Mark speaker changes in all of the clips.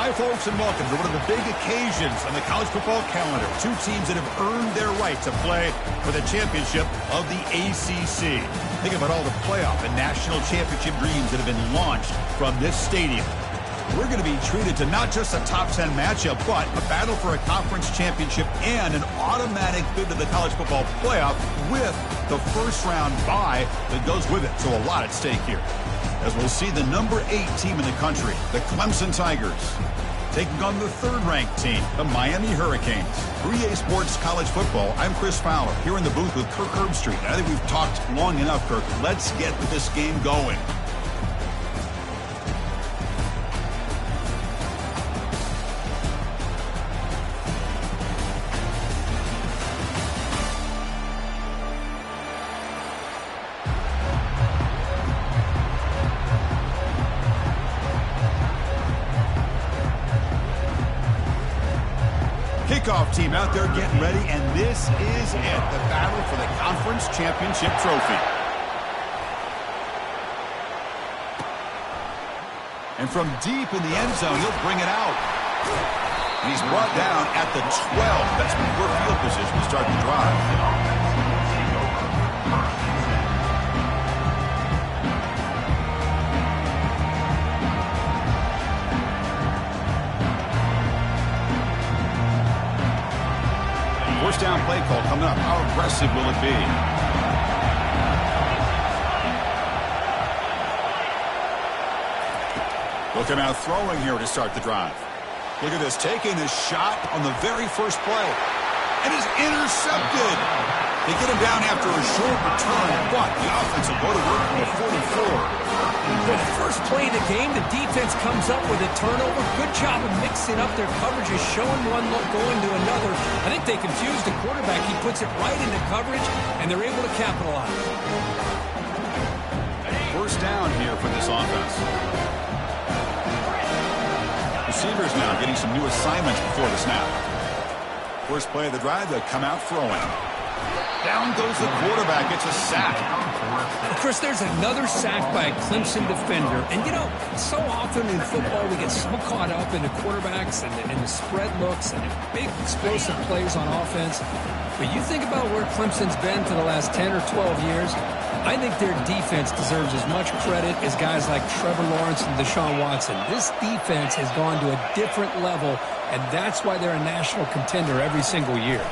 Speaker 1: Hi, folks, and welcome to one of the big occasions on the college football calendar. Two teams that have earned their right to play for the championship of the ACC. Think about all the playoff and national championship dreams that have been launched from this stadium. We're going to be treated to not just a top 10 matchup, but a battle for a conference championship and an automatic bid to the college football playoff with the first round bye that goes with it. So a lot at stake here. As we'll see the number 8 team in the country, the Clemson Tigers, taking on the third-ranked team, the Miami Hurricanes. For EA Sports College Football, I'm Chris Fowler, here in the booth with Kirk Herbstreit. I think we've talked long enough, Kirk. Let's get this game going. Kickoff team out there getting ready, and this is it, the battle for the conference championship trophy. And from deep in the end zone, he'll bring it out. And he's brought down at the 12. That's poor field position to start the drive. First down play call coming up. How aggressive will it be? They'll come out throwing here to start the drive. Look at this, taking his shot on the very first play. And is intercepted. They get him down after a short return, but the offense will go to work from the 44.
Speaker 2: For the first play of the game, the defense comes up with a turnover. Good job of mixing up their coverages, showing one look, going to another. I think they confused the quarterback. He puts it right into coverage, and they're able to capitalize.
Speaker 1: First down here for this offense. Receivers now getting some new assignments before the snap. First play of the drive, they'll come out throwing. Down goes the quarterback. It's a sack.
Speaker 2: Chris, there's another sack by a Clemson defender. And, you know, so often in football we get so caught up in the quarterbacks and the spread looks and the big explosive plays on offense. But you think about where Clemson's been for the last 10 or 12 years, I think their defense deserves as much credit as guys like Trevor Lawrence and Deshaun Watson. This defense has gone to a different level, and that's why they're a national contender every single year.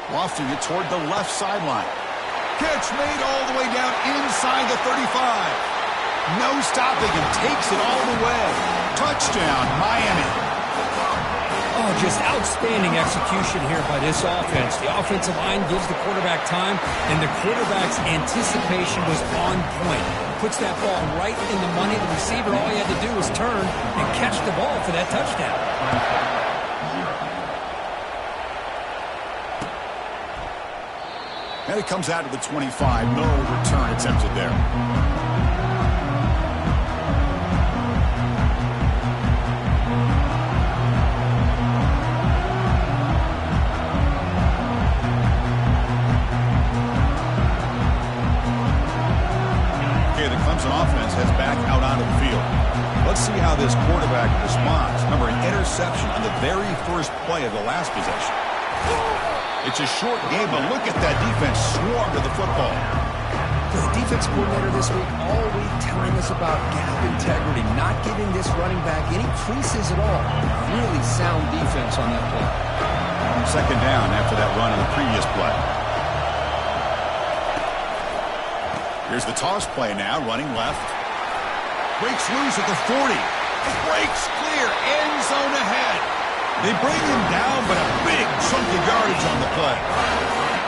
Speaker 1: Lofting it toward the left sideline. Catch made all the way down inside the 35. No stopping him. Takes it all the way. Touchdown, Miami.
Speaker 2: Oh, just outstanding execution here by this offense. The offensive line gives the quarterback time, and the quarterback's anticipation was on point. Puts that ball right in the money. The receiver, all he had to do was turn and catch the ball for that touchdown.
Speaker 1: And it comes out to the 25. No return attempted there. Okay, the Clemson offense heads back out onto the field. Let's see how this quarterback responds. Remember, an interception on the very first play of the last possession. It's a short game, but look at that defense swarm to the football.
Speaker 2: The defense coordinator this week all week telling us about gap integrity, not giving this running back any creases at all. Really sound defense on that play.
Speaker 1: Second down after that run on the previous play. Here's the toss play now, running left. Breaks loose at the 40. Breaks clear, end zone ahead. They bring him down, but a big chunk of yardage on the play.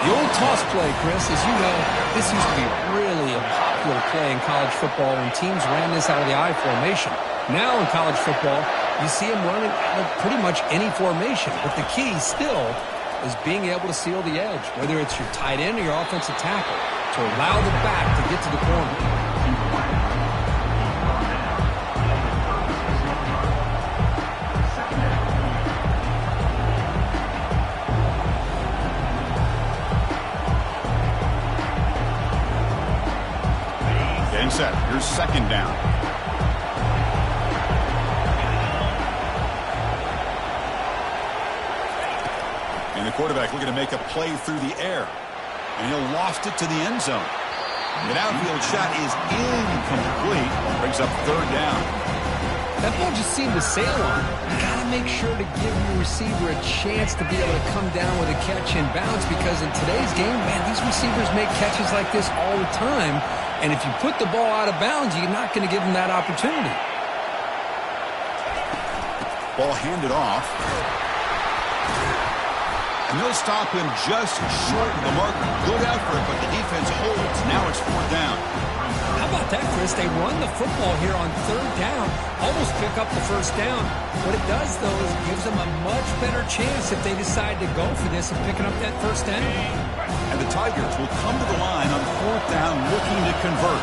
Speaker 2: The old toss play, Chris, as you know, this used to be really a popular play in college football when teams ran this out of the I formation. Now in college football, you see them running out of pretty much any formation. But the key still is being able to seal the edge, whether it's your tight end or your offensive tackle, to allow the back to get to the corner.
Speaker 1: Set. Here's second down. And the quarterback looking to make a play through the air. And he'll loft it to the end zone. The downfield shot is incomplete. Brings up third down.
Speaker 2: That ball just seemed to sail on. You got to make sure to give your receiver a chance to be able to come down with a catch and bounce, because in today's game, man, these receivers make catches like this all the time. And if you put the ball out of bounds, you're not going to give them that opportunity.
Speaker 1: Ball handed off. And they'll stop him just short of the marker. Good effort, but the defense holds. Now it's fourth down.
Speaker 2: How about that, Chris? They run the football here on third down, almost pick up the first down. What it does, though, is it gives them a much better chance if they decide to go for this and picking up that first down.
Speaker 1: And the Tigers will come to the line on fourth down looking to convert.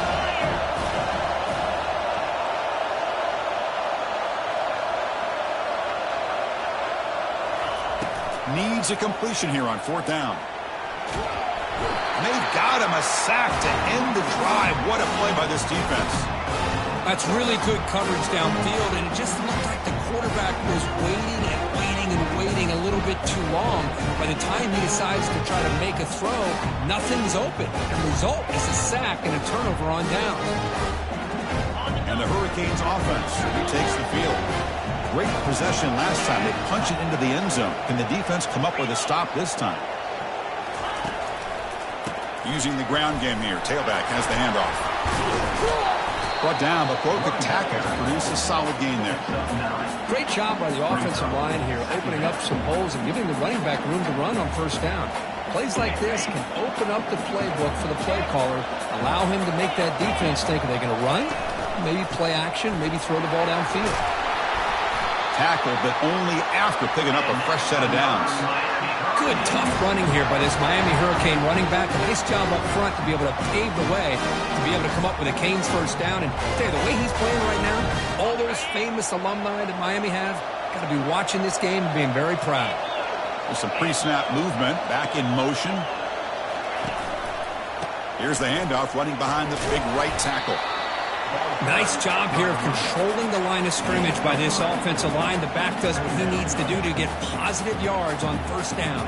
Speaker 1: Needs a completion here on fourth down. And they've got him a sack to end the drive. What a play by this defense.
Speaker 2: That's really good coverage downfield, and it just looked like the quarterback was waiting and waiting and waiting a little bit too long. By the time he decides to try to make a throw, nothing's open. The result is a sack and a turnover on down.
Speaker 1: And the Hurricanes offense takes the field. Great possession last time. They punch it into the end zone. Can the defense come up with a stop this time? Using the ground game here. Tailback has the handoff. Brought down, but broke a tackle to produce a solid gain there.
Speaker 2: Great job by the offensive line here, opening up some holes and giving the running back room to run on first down. Plays like this can open up the playbook for the play caller, allow him to make that defense think, are they going to run? Maybe play action, maybe throw the ball downfield.
Speaker 1: Tackled, but only after picking up a fresh set of downs.
Speaker 2: Good, tough running here by this Miami Hurricane running back. A nice job up front to be able to pave the way, to be able to come up with a Canes first down. And the way he's playing right now, all those famous alumni that Miami has, got to be watching this game and being very proud.
Speaker 1: With some pre-snap movement, back in motion. Here's the handoff, running behind the big right tackle.
Speaker 2: Nice job here of controlling the line of scrimmage by this offensive line. The back does what he needs to do to get positive yards on first down.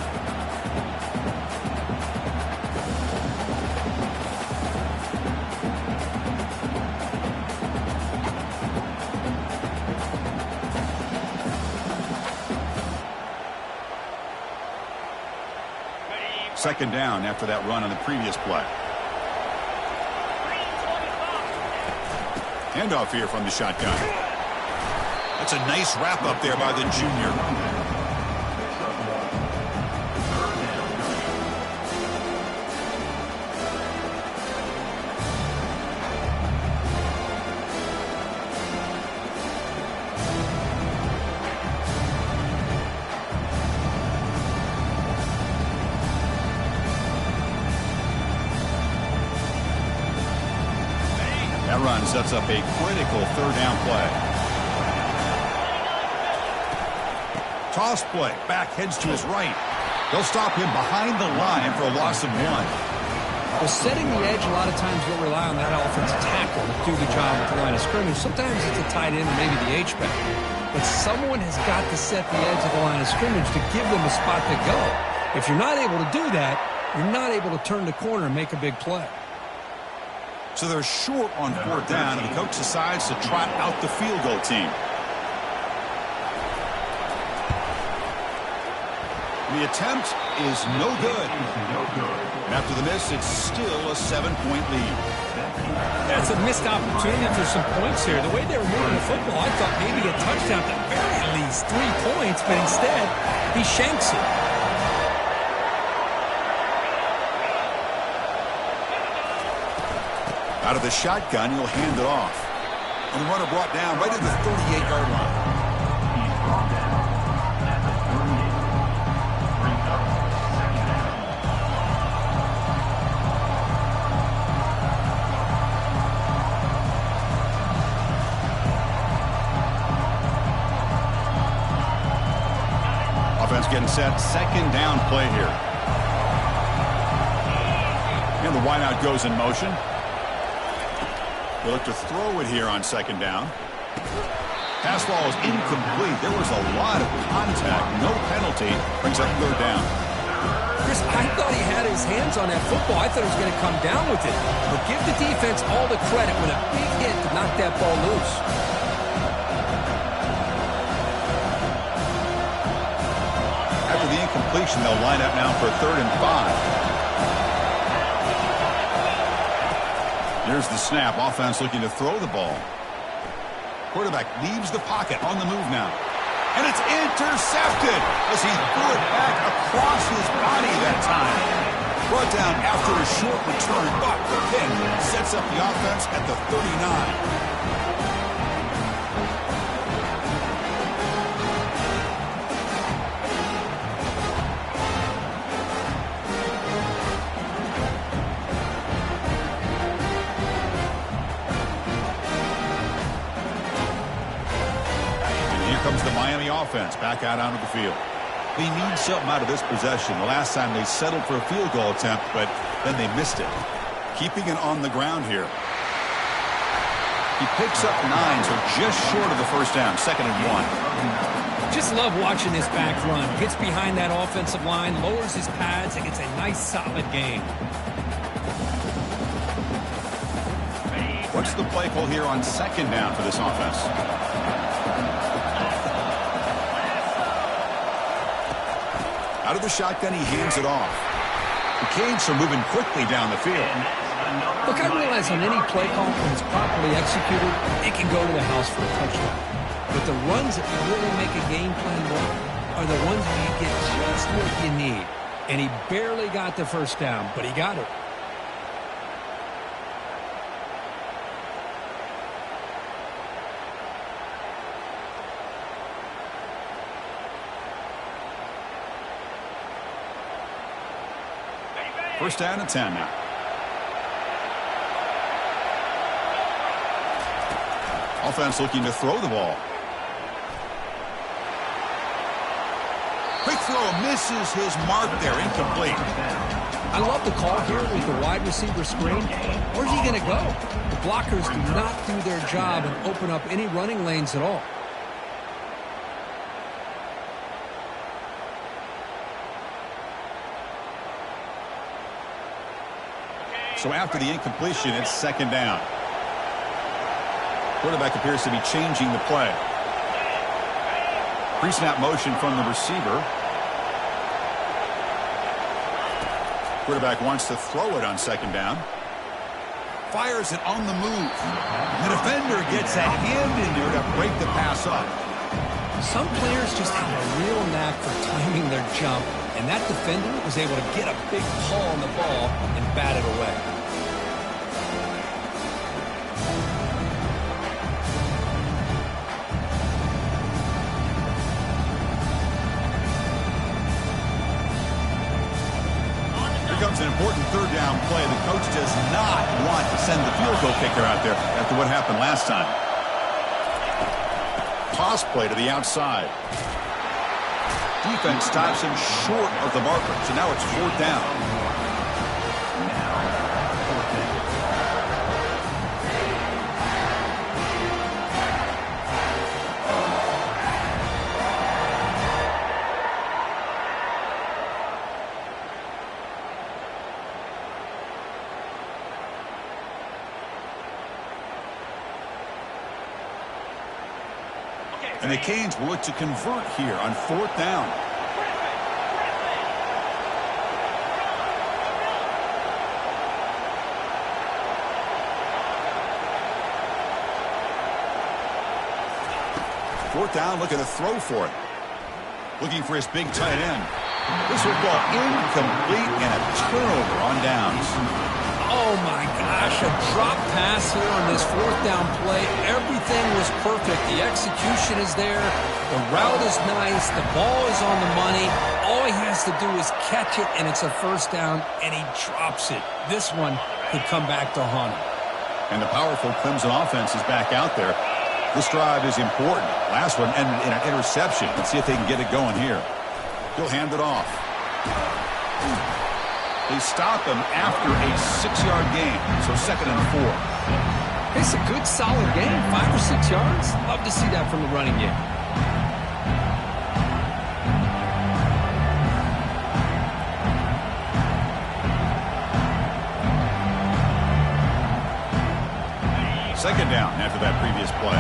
Speaker 1: Second down after that run on the previous play. Handoff here from the shotgun. That's a nice wrap up there by the junior. That run sets up a critical third down play. Toss play. Back heads to his right. They'll stop him behind the line for a loss of 1.
Speaker 2: Well, setting the edge, a lot of times you'll rely on that offensive tackle to do the job at the line of scrimmage. Sometimes it's a tight end or maybe the H-back. But someone has got to set the edge of the line of scrimmage to give them a spot to go. If you're not able to do that, you're not able to turn the corner and make a big play.
Speaker 1: So they're short on fourth down, and the coach decides to trot out the field goal team. The attempt is no good. And after the miss, it's still a 7-point lead.
Speaker 2: That's a missed opportunity for some points here. The way they were moving the football, I thought maybe a touchdown, at the very least 3 points, but instead, he shanks it.
Speaker 1: Out of the shotgun, he'll hand it off. And the runner brought down right at the 38-yard line. Offense getting set. Second down play here. And the wideout goes in motion. They look to throw it here on second down. Pass ball is incomplete. There was a lot of contact. No penalty. Brings up third down.
Speaker 2: Chris, I thought he had his hands on that football. I thought he was going to come down with it. But give the defense all the credit with a big hit to knock that ball loose.
Speaker 1: After the incompletion, they'll line up now for 3rd and 5. Here's the snap. Offense looking to throw the ball. Quarterback leaves the pocket on the move now. And it's intercepted as he threw it back across his body that time. Brought down after a short return, but the pick sets up the offense at the 39. Comes the Miami offense back out onto the field. They need something out of this possession. The last time they settled for a field goal attempt, but then they missed it. Keeping it on the ground here. He picks up 9, so just short of the first down. 2nd and 1.
Speaker 2: Just love watching this back run. Gets behind that offensive line, lowers his pads, and gets a nice solid gain.
Speaker 1: What's the play call here on 2nd down for this offense? Out of the shotgun, he hands it off. The Canes are moving quickly down the field.
Speaker 2: Look, I realize on any play call, when it's properly executed, it can go to the house for a touchdown. But the runs that really make a game plan work are the ones where you get just what you need. And he barely got the first down, but he got it.
Speaker 1: First down and 10 now. Offense looking to throw the ball. Quick throw misses his mark there. Incomplete.
Speaker 2: I love the call here with the wide receiver screen. Where's he going to go? The blockers do not do their job and open up any running lanes at all.
Speaker 1: So after the incompletion, it's 2nd down. Quarterback appears to be changing the play. Pre-snap motion from the receiver. Quarterback wants to throw it on 2nd down. Fires it on the move. The defender gets a hand in there to break the pass up.
Speaker 2: Some players just have a real knack for timing their jump, and that defender was able to get a big pull on the ball and bat it away.
Speaker 1: Here comes an important 3rd down play. The coach does not want to send the field goal kicker out there after what happened last time. Toss play to the outside. Defense stops him short of the marker, so now it's 4th down. And the Canes will look to convert here on 4th down. Fourth down, looking to throw for it. Looking for his big tight end. This will go incomplete and a turnover on downs.
Speaker 2: Oh, my gosh, a drop pass here on this 4th down play. Everything was perfect. The execution is there. The route is nice. The ball is on the money. All he has to do is catch it, and it's a 1st down, and he drops it. This one could come back to haunt him.
Speaker 1: And the powerful Clemson offense is back out there. This drive is important. Last one ended in an interception. Let's see if they can get it going here. He'll hand it off. They stop him after a 6-yard gain, so 2nd and 4.
Speaker 2: It's a good, solid game. 5 or 6 yards. Love to see that from the running game.
Speaker 1: Second down after that previous play.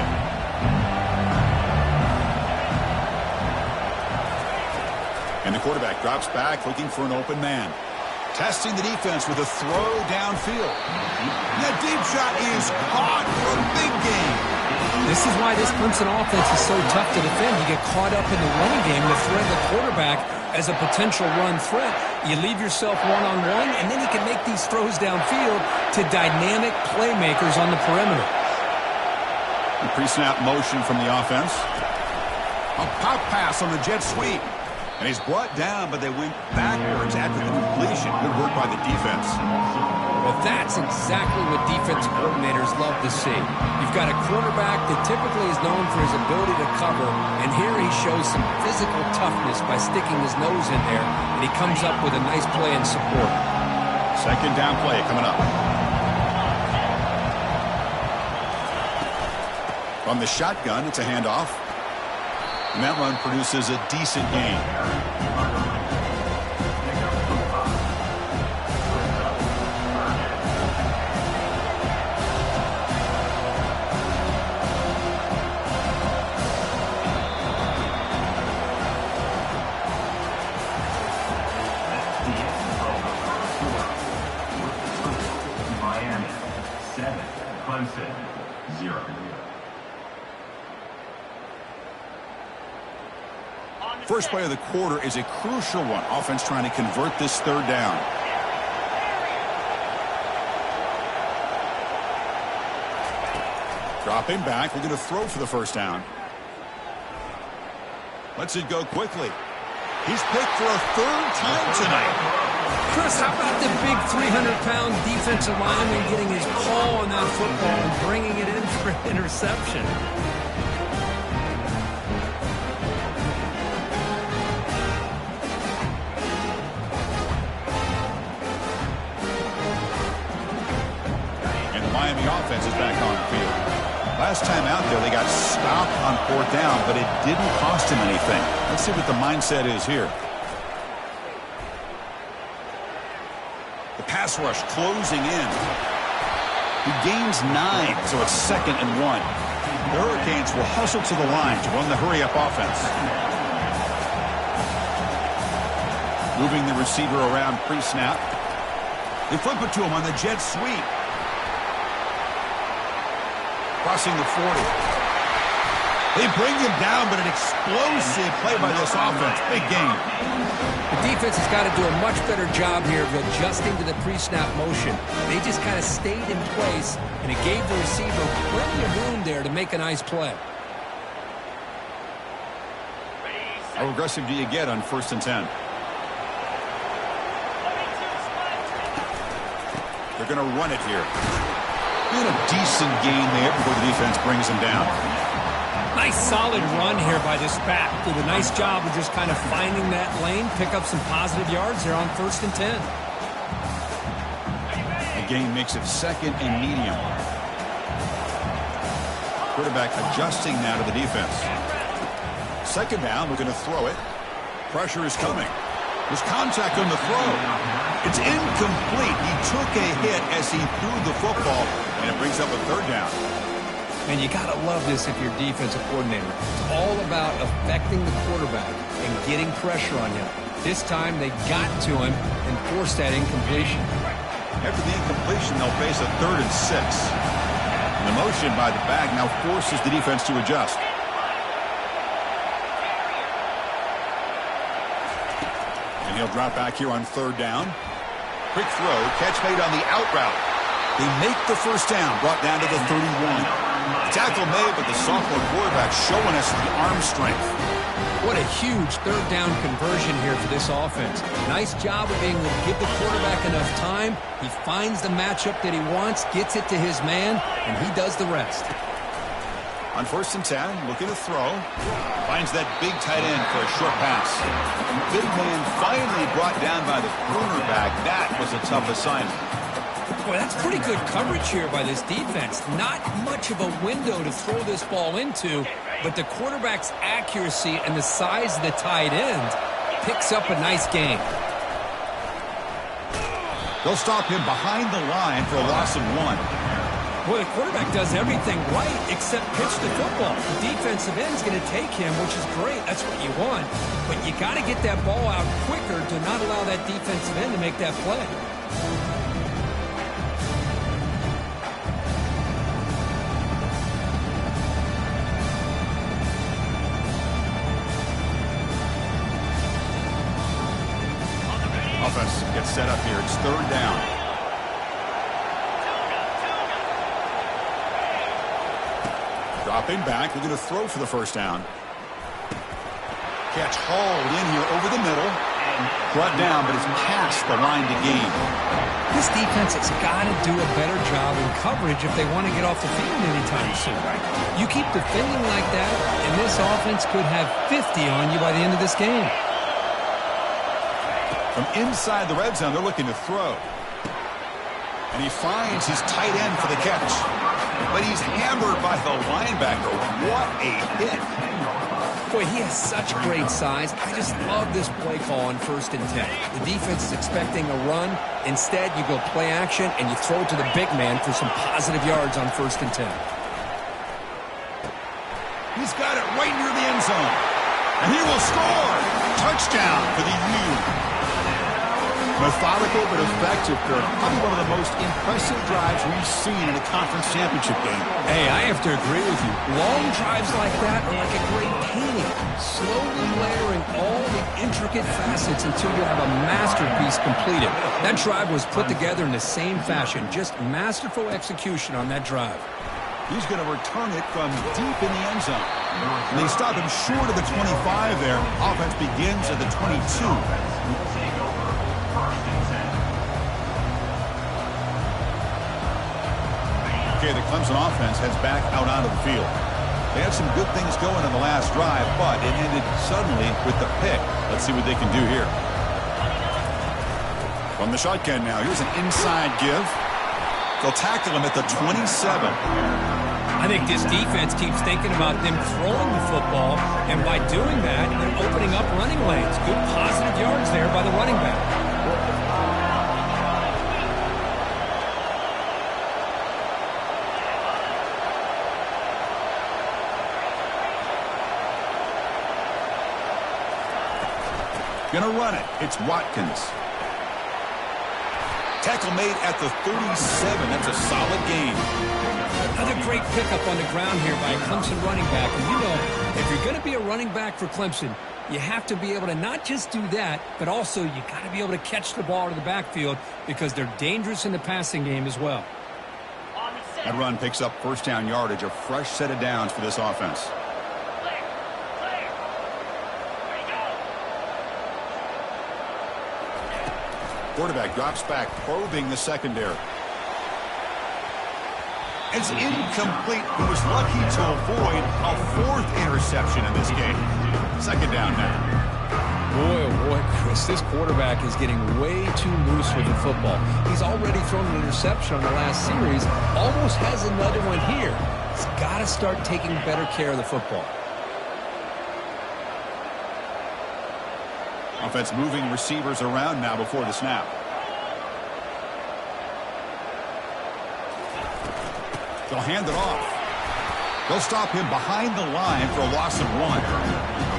Speaker 1: And the quarterback drops back looking for an open man. Testing the defense with a throw downfield. That deep shot is caught for a big gain.
Speaker 2: This is why this Clemson offense is so tough to defend. You get caught up in the running game to threat the quarterback as a potential run threat. You leave yourself one-on-one, and then you can make these throws downfield to dynamic playmakers on the perimeter.
Speaker 1: The pre-snap motion from the offense. A pop pass on the jet sweep. And he's brought down, but they went backwards after the completion. Good work by the defense.
Speaker 2: Well, that's exactly what defense coordinators love to see. You've got a quarterback that typically is known for his ability to cover, and here he shows some physical toughness by sticking his nose in there, and he comes up with a nice play and support.
Speaker 1: Second down play coming up. From the shotgun, it's a handoff. And that run produces a decent gain.
Speaker 3: Miami 7, Clemson 0.
Speaker 1: First play of the quarter is a crucial one. Offense trying to convert this third down. Dropping back, looking to throw for the first down. Lets it go quickly. He's picked for a third time tonight.
Speaker 2: Chris, how about the big 300-pound defensive lineman getting his paw on that football and bringing it in for an interception?
Speaker 1: Miami offense is back on the field. Last time out there, they got stopped on fourth down, but it didn't cost him anything. Let's see what the mindset is here. The pass rush closing in. He gains 9, so it's 2nd and 1. The Hurricanes will hustle to the line to run the hurry-up offense. Moving the receiver around pre-snap. They flip it to him on the jet sweep. Crossing the 40. They bring him down, but an explosive play by this offense. Big game.
Speaker 2: The defense has got to do a much better job here of adjusting to the pre-snap motion. They just kind of stayed in place, and it gave the receiver plenty of room there to make a nice play.
Speaker 1: How aggressive do you get on 1st and 10? They're going to run it here. And a decent gain there before the defense brings him down.
Speaker 2: Nice solid run here by this back. Did a nice job of just kind of finding that lane, pick up some positive yards there on 1st and 10.
Speaker 1: The gain makes it 2nd and medium. Quarterback adjusting now to the defense. 2nd down, we're going to throw it. Pressure is coming. There's contact on the throw. It's incomplete. He took a hit as he threw the football, and it brings up a 3rd down.
Speaker 2: And you got to love this if you're defensive coordinator. It's all about affecting the quarterback and getting pressure on him. This time they got to him and forced that incompletion.
Speaker 1: After the incompletion, they'll face a 3rd and 6. And the motion by the back now forces the defense to adjust. And he'll drop back here on 3rd down. Quick throw, catch made on the out route. They make the first down, brought down to the 31. Tackle made, but the sophomore quarterback showing us the arm strength.
Speaker 2: What a huge 3rd down conversion here for this offense. Nice job of being able to give the quarterback enough time. He finds the matchup that he wants, gets it to his man, and he does the rest.
Speaker 1: On 1st and 10, looking to throw. Finds that big tight end for a short pass. Big man finally brought down by the cornerback. That was a tough assignment.
Speaker 2: Boy, that's pretty good coverage here by this defense. Not much of a window to throw this ball into, but the quarterback's accuracy and the size of the tight end picks up a nice gain.
Speaker 1: They'll stop him behind the line for a loss of 1.
Speaker 2: Well, the quarterback does everything right except pitch the football. The defensive end's going to take him, which is great. That's what you want. But you got to get that ball out quicker to not allow that defensive end to make that play.
Speaker 1: Offense gets set up here. It's 3rd down. Dropping back, we're going to throw for the 1st down. Catch hauled in here over the middle. Brought down, but it's past the line to gain.
Speaker 2: This defense has got to do a better job in coverage if they want to get off the field anytime soon. You keep defending like that, and this offense could have 50 on you by the end of this game.
Speaker 1: From inside the red zone, they're looking to throw. And he finds his tight end for the catch. But he's hammered by the linebacker. What a hit.
Speaker 2: Boy, he has such great size. I just love this play call on 1st and 10. The defense is expecting a run. Instead, you go play action, and you throw it to the big man for some positive yards on 1st and 10.
Speaker 1: He's got it right near the end zone. And he will score. Touchdown for the U. Methodical but effective, Kirk. Probably one of the most impressive drives we've seen in a conference championship game.
Speaker 2: Hey, I have to agree with you. Long drives like that are like a great painting. Slowly layering all the intricate facets until you have a masterpiece completed. That drive was put together in the same fashion. Just masterful execution on that drive.
Speaker 1: He's going to return it from deep in the end zone. And they stop him short of the 25 there. Offense begins at the 22. Okay, the Clemson offense heads back out onto the field. They had some good things going in the last drive, but it ended suddenly with the pick. Let's see what they can do here. From the shotgun now, here's an inside give. They'll tackle him at the 27.
Speaker 2: I think this defense keeps thinking about them throwing the football, and by doing that, they're opening up running lanes. Good positive yards there by the running back.
Speaker 1: Gonna run it. It's Watkins. Tackle made at the 37. That's a solid gain.
Speaker 2: Another great pickup on the ground here by a Clemson running back. And you know, if you're going to be a running back for Clemson, you have to be able to not just do that, but also you got to be able to catch the ball to the backfield because they're dangerous in the passing game as well.
Speaker 1: That run picks up 1st down yardage, a fresh set of downs for this offense. Quarterback drops back, probing the secondary. It's incomplete. He was lucky to avoid a 4th interception in this game. 2nd down now.
Speaker 2: Boy, oh boy, Chris, this quarterback is getting way too loose with the football. He's already thrown an interception on the last series, almost has another one here. He's got to start taking better care of the football.
Speaker 1: Offense moving receivers around now before the snap. They'll hand it off. They'll stop him behind the line for a loss of 1.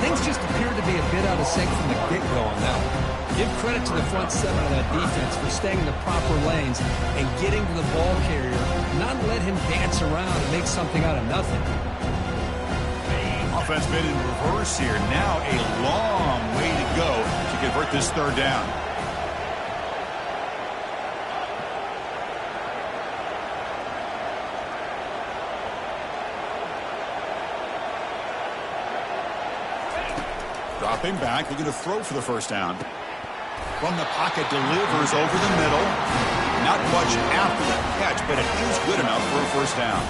Speaker 2: Things just appear to be a bit out of sync from the get-go on that one. Give credit to the front 7 of that defense for staying in the proper lanes and getting to the ball carrier, not let him dance around and make something out of nothing.
Speaker 1: Offense been in reverse here. Now a long way to go to convert this 3rd down. Dropping back, they're going to throw for the 1st down. From the pocket, delivers over the middle. Not much after the catch, but it is good enough for a 1st down.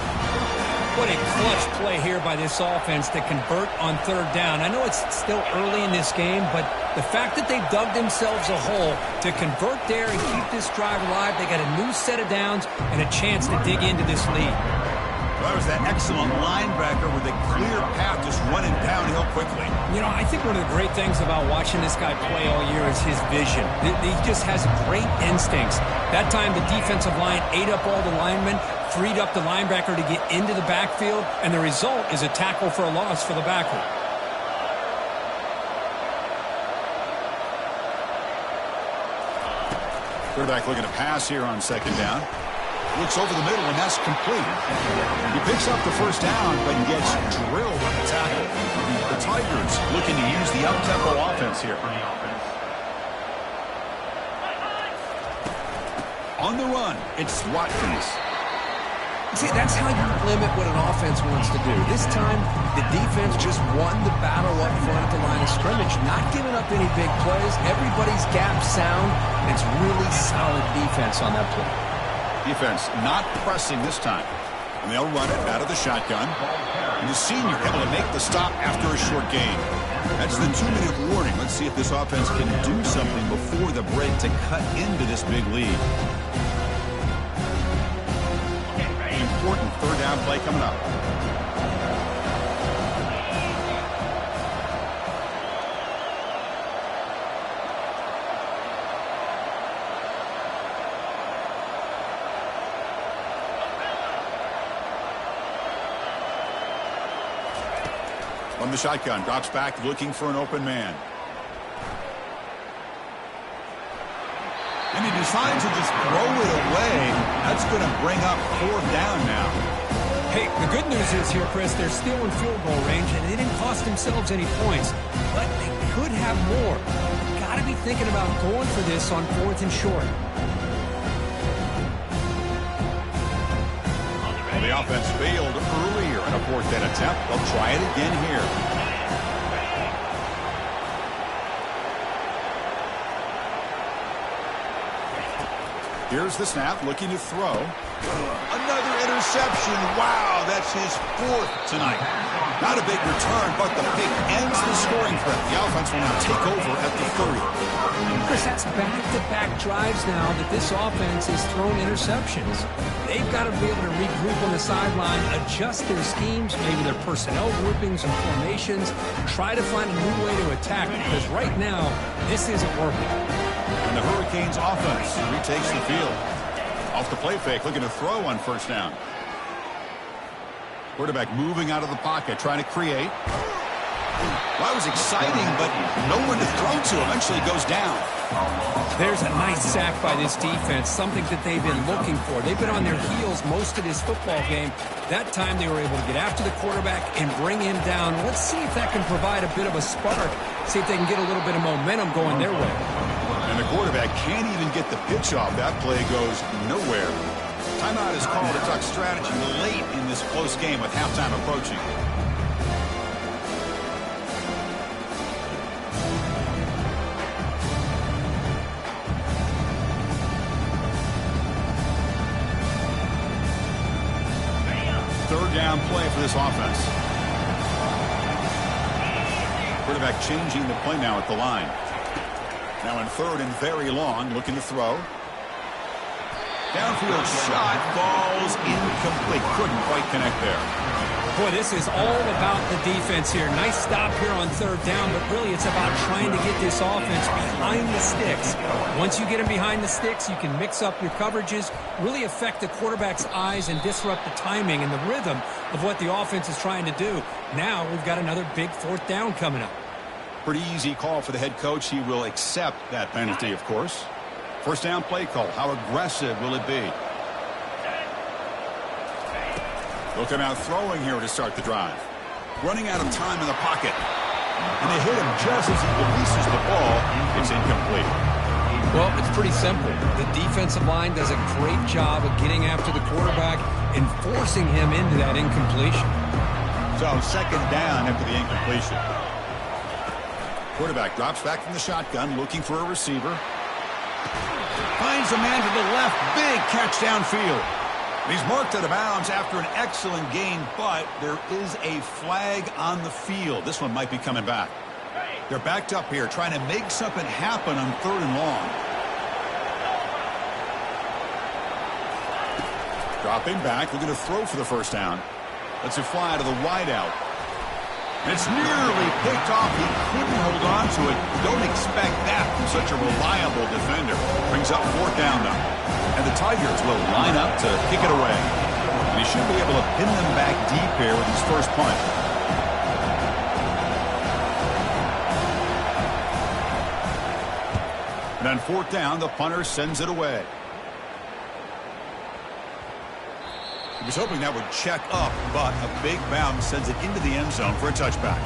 Speaker 2: What a clutch play here by this offense to convert on 3rd down. I know it's still early in this game, but The fact that they've dug themselves a hole to convert there and keep this drive alive, they got a new set of downs and a chance to dig into this lead.
Speaker 1: Well, that was that excellent linebacker with a clear path just running downhill quickly.
Speaker 2: You know, I think one of the great things about watching this guy play all year is his vision. He just has great instincts. That time the defensive line ate up all the linemen, freed up the linebacker to get into the backfield, and the result is a tackle for a loss for the backer.
Speaker 1: Quarterback looking to pass here on second down. Looks over the middle, and that's complete. He picks up the first down, but gets drilled on the tackle. The Tigers looking to use the up-tempo offense here. On the run, it's Watkins.
Speaker 2: See, that's how you limit what an offense wants to do. This time, the defense just won the battle up front at the line of scrimmage, not giving up any big plays. Everybody's gap sound. It's really solid defense on that play.
Speaker 1: Defense not pressing this time. And they'll run it out of the shotgun. And the senior able to make the stop after a short gain. That's the 2-minute warning. Let's see if this offense can do something before the break to cut into this big lead. Important third down play coming up. From the shotgun, drops back looking for an open man. And he decides to just throw it away. That's going to bring up fourth down now.
Speaker 2: Hey, the good news is here, Chris, they're still in field goal range, and they didn't cost themselves any points. But they could have more. Got to be thinking about going for this on fourth and short.
Speaker 1: Well, the offense failed earlier in a fourth down attempt. They'll try it again here. Here's the snap, looking to throw. Another interception. Wow, that's his fourth tonight. Not a big return, but the pick ends the scoring threat. The offense will now take over at the 30.
Speaker 2: Chris, that's back-to-back drives now that this offense has thrown interceptions. They've got to be able to regroup on the sideline, adjust their schemes, maybe their personnel groupings and formations, try to find a new way to attack, because right now, this isn't working.
Speaker 1: And the Hurricanes offense retakes the field. Off the play fake, looking to throw on first down. Quarterback moving out of the pocket, trying to create. Well, that was exciting, but no one to throw to. Eventually goes down.
Speaker 2: There's a nice sack by this defense, something that they've been looking for. They've been on their heels most of this football game. That time they were able to get after the quarterback and bring him down. Let's see if that can provide a bit of a spark, see if they can get a little bit of momentum going their way.
Speaker 1: And the quarterback can't even get the pitch off. That play goes nowhere. Timeout is called to talk strategy late in this close game with halftime approaching. Third down play for this offense. Quarterback changing the play now at the line. Now in third and very long, looking to throw. Downfield shot falls incomplete. Couldn't quite connect there.
Speaker 2: Boy, this is all about the defense here. Nice stop here on third down, but really it's about trying to get this offense behind the sticks. Once you get them behind the sticks, you can mix up your coverages, really affect the quarterback's eyes and disrupt the timing and the rhythm of what the offense is trying to do. Now we've got another big fourth down coming up.
Speaker 1: Pretty easy call for the head coach. He will accept that penalty, of course. First down play call. How aggressive will it be? Looking out throwing here to start the drive. Running out of time in the pocket. And they hit him just as he releases the ball. It's incomplete.
Speaker 2: Well, it's pretty simple. The defensive line does a great job of getting after the quarterback and forcing him into that incompletion.
Speaker 1: So second down after the incompletion. Quarterback drops back from the shotgun, looking for a receiver. Finds a man to the left. Big catch downfield. He's marked out of bounds after an excellent gain, but there is a flag on the field. This one might be coming back. They're backed up here trying to make something happen on 3rd and long. Dropping back, looking to throw for the first down. Lets it fly to the wideout. And it's nearly picked off. He couldn't hold on to it. Don't expect that from such a reliable defender. Brings up 4th down, though. And the Tigers will line up to kick it away. And he should be able to pin them back deep here with his first punt. And on 4th down, the punter sends it away. He was hoping that would check up, but a big bounce sends it into the end zone for a touchback.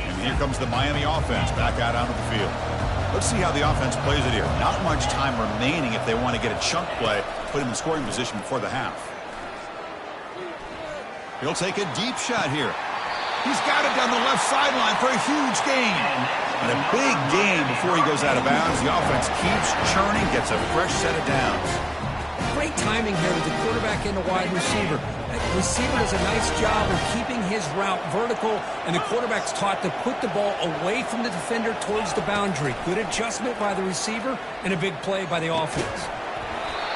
Speaker 1: And here comes the Miami offense back out onto the field. Let's see how the offense plays it here. Not much time remaining if they want to get a chunk play, put him in scoring position before the half. He'll take a deep shot here. He's got it down the left sideline for a huge gain. And a big gain before he goes out of bounds. The offense keeps churning, gets a fresh set of downs.
Speaker 2: Great timing here with the quarterback and the wide receiver. The receiver does a nice job of keeping his route vertical, and the quarterback's taught to put the ball away from the defender towards the boundary. Good adjustment by the receiver and a big play by the offense.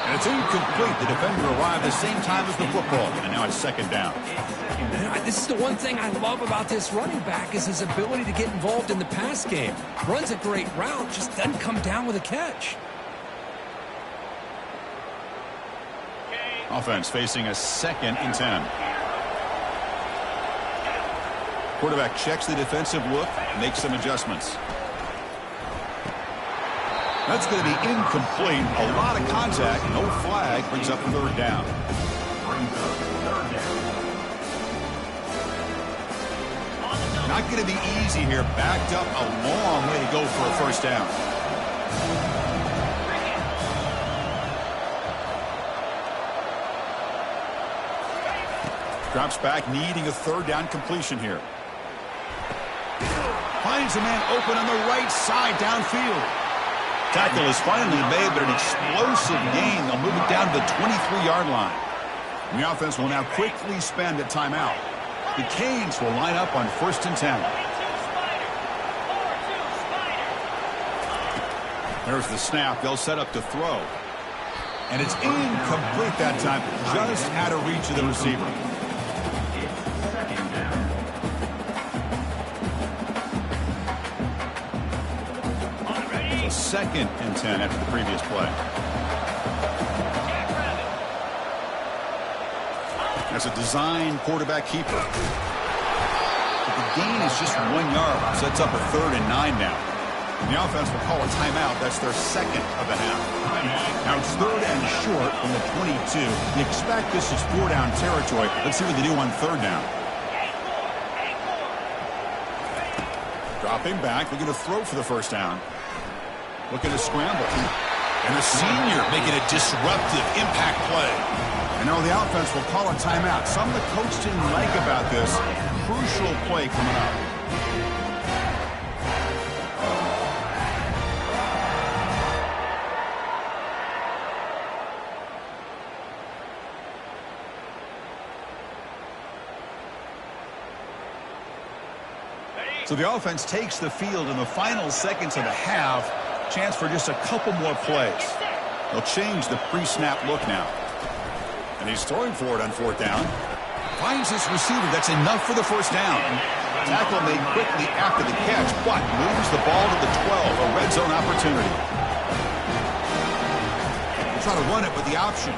Speaker 1: And it's incomplete. The defender arrived the same time as the football, and now it's 2nd down.
Speaker 2: This is the one thing I love about this running back is his ability to get involved in the pass game. Runs a great route, just doesn't come down with a catch.
Speaker 1: Offense facing a 2nd and 10. Quarterback checks the defensive look, makes some adjustments. That's going to be incomplete. A lot of contact, no flag, brings up 3rd down. Not going to be easy here. Backed up a long way to go for a first down. Drops back, needing a 3rd down completion here. Finds a man open on the right side downfield. Tackle is finally made, but an explosive gain. They'll move it down to the 23-yard line. And the offense will now quickly spend a timeout. The Canes will line up on 1st and 10. There's the snap. They'll set up to throw. And it's incomplete that time. Just out of reach of the receiver. So 2nd and 10 after the previous play. That's a design quarterback keeper. But the gain is just 1 yard. Sets up a 3rd and 9 now. And the offense will call a timeout. That's their 2nd of the half. Now it's 3rd and short from the 22. You expect this is 4-down territory. Let's see what they do on 3rd down. Dropping back, looking to throw for the first down. Looking to scramble. And the senior making a disruptive impact play. And now the offense will call a timeout. Something the coach didn't like about this. Crucial play coming up. So the offense takes the field in the final seconds of the half. Chance for just a couple more plays. They'll change the pre-snap look now. And he's throwing for it on 4th down. Finds his receiver. That's enough for the first down. Tackle made quickly after the catch, but moves the ball to the 12. A red zone opportunity. We'll try to run it with the option.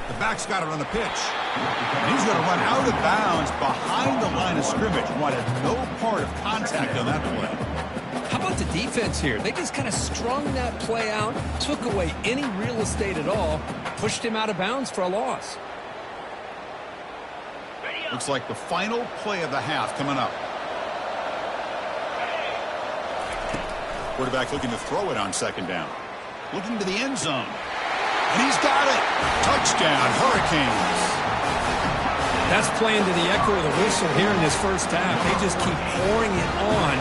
Speaker 1: The back's got it on the pitch. And he's going to run out of bounds behind the line of scrimmage. Wanted no part of contact on that play.
Speaker 2: How about the defense here? They just kind of strung that play out, took away any real estate at all, pushed him out of bounds for a loss.
Speaker 1: Looks like the final play of the half coming up. Quarterback looking to throw it on 2nd down. Looking to the end zone. And he's got it. Touchdown, Hurricanes.
Speaker 2: That's playing to the echo of the whistle here in this first half. They just keep pouring it on.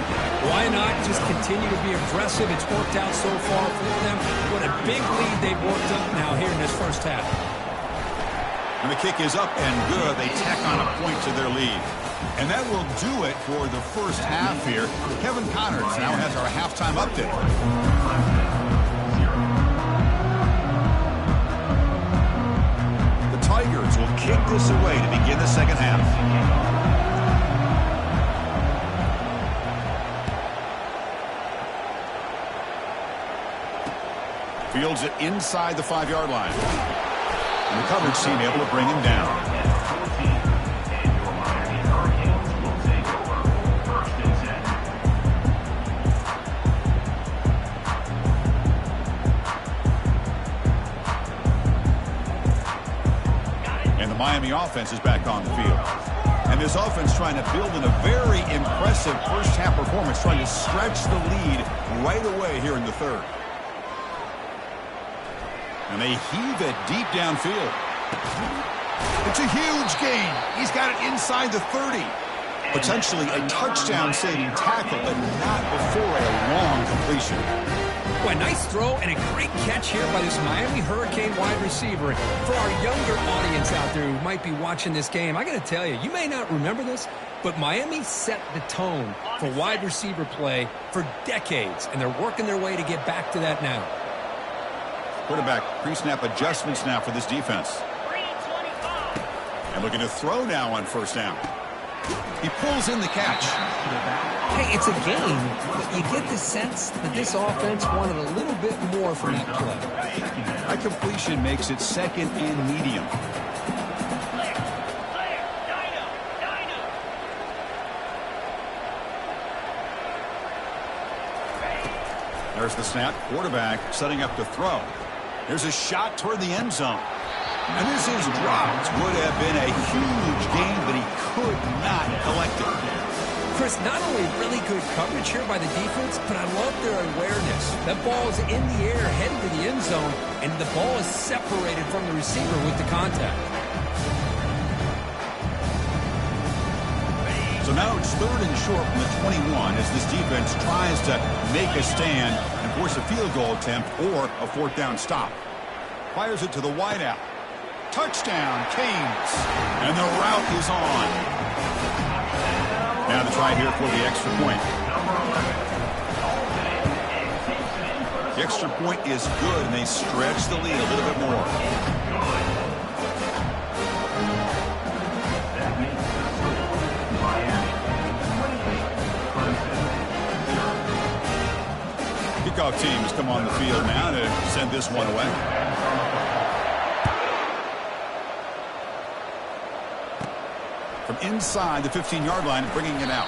Speaker 2: Why not just continue to be aggressive? It's worked out so far for them. What a big lead they've worked up now here in this first half.
Speaker 1: And the kick is up and good. They tack on a point to their lead. And that will do it for the first half here. Kevin Connors now has our halftime update. The Tigers will kick this away to begin the second half. Fields it inside the 5-yard line. And the coverage team able to bring him down. Miami offense is back on the field. And this offense trying to build in a very impressive first half performance, trying to stretch the lead right away here in the third. And they heave it deep downfield. It's a huge gain. He's got it inside the 30. Potentially a touchdown-saving tackle, but not before a long completion.
Speaker 2: Boy, nice throw and a great catch here by this Miami Hurricane wide receiver. For our younger audience out there who might be watching this game, I got to tell you, you may not remember this, but Miami set the tone for wide receiver play for decades, and they're working their way to get back to that now.
Speaker 1: Quarterback pre-snap adjustments now for this defense. And looking to throw now on first down. He pulls in the catch.
Speaker 2: Hey, it's a game, but you get the sense that this offense wanted a little bit more from that play.
Speaker 1: That completion makes it second and medium. There's the snap. Quarterback setting up to throw. There's a shot toward the end zone. And this is dropped. Would have been a huge gain, but he could not collect it.
Speaker 2: Chris, not only really good coverage here by the defense, but I love their awareness. That ball is in the air, headed to the end zone, and the ball is separated from the receiver with the contact.
Speaker 1: So now it's third and short from the 21 as this defense tries to make a stand and force a field goal attempt or a fourth down stop. Fires it to the wideout. Touchdown, Canes. And the route is on. Now the try here for the extra point. The extra point is good, and they stretch the lead a little bit more. Kickoff teams come on the field now to send this one away. From inside the 15-yard line, bringing it out.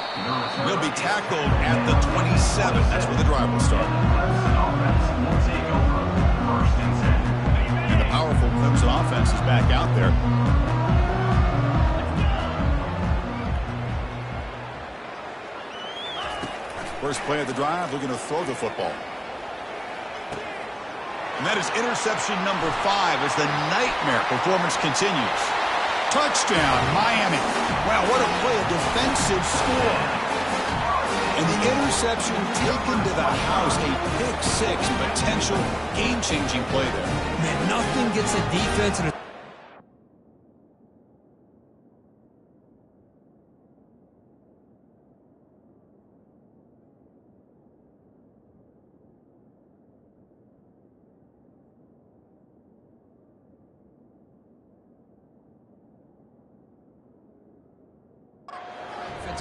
Speaker 1: He'll be tackled at the 27. That's where the drive will start. And the powerful Clemson offense is back out there. First play of the drive, looking to throw the football. And that is interception number 5 as the nightmare performance continues. Touchdown, Miami. Wow, what a play, a defensive score. And the interception taken to the house, a pick-6, potential game-changing play there.
Speaker 2: Man, nothing gets a defense in a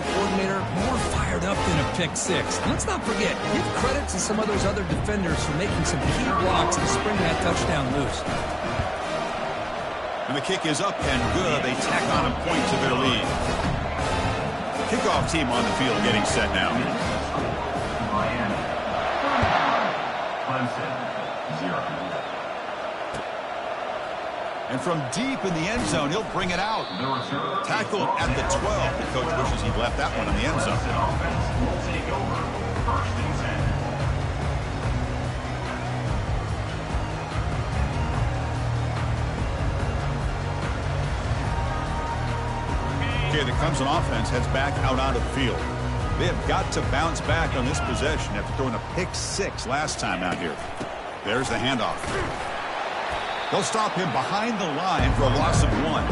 Speaker 2: coordinator more fired up than a pick-6. And let's not forget, give credit to some of those other defenders for making some key blocks and spring that touchdown loose.
Speaker 1: And the kick is up and good. They tack on a point to their lead. Kickoff team on the field getting set now.
Speaker 3: Miami. Clemson, 0.
Speaker 1: And from deep in the end zone, he'll bring it out. Tackled at the 12. The coach wishes he'd left that one in the end zone.
Speaker 3: Offense will take over. First and 10.
Speaker 1: Okay, the Clemson offense heads back out onto the field. They have got to bounce back on this possession after throwing a pick-6 last time out here. There's the handoff. They'll stop him behind the line for a loss of 1.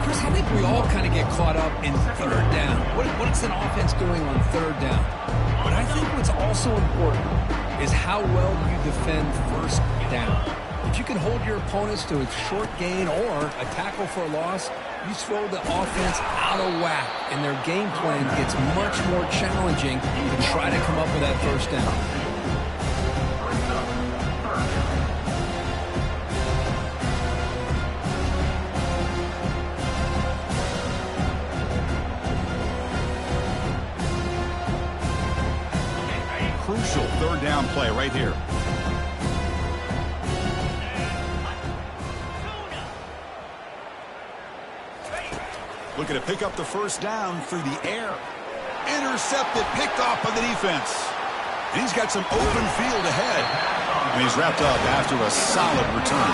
Speaker 2: Chris, I think we all kind of get caught up in third down. What's an offense doing on third down? But I think what's also important is how well you defend first down. If you can hold your opponents to a short gain or a tackle for a loss, you throw the offense out of whack, and their game plan gets much more challenging to try to come up with that first down.
Speaker 1: Crucial third down play right here. Looking to pick up the first down through the air. Intercepted, picked off by the defense. And he's got some open field ahead. And he's wrapped up after a solid return.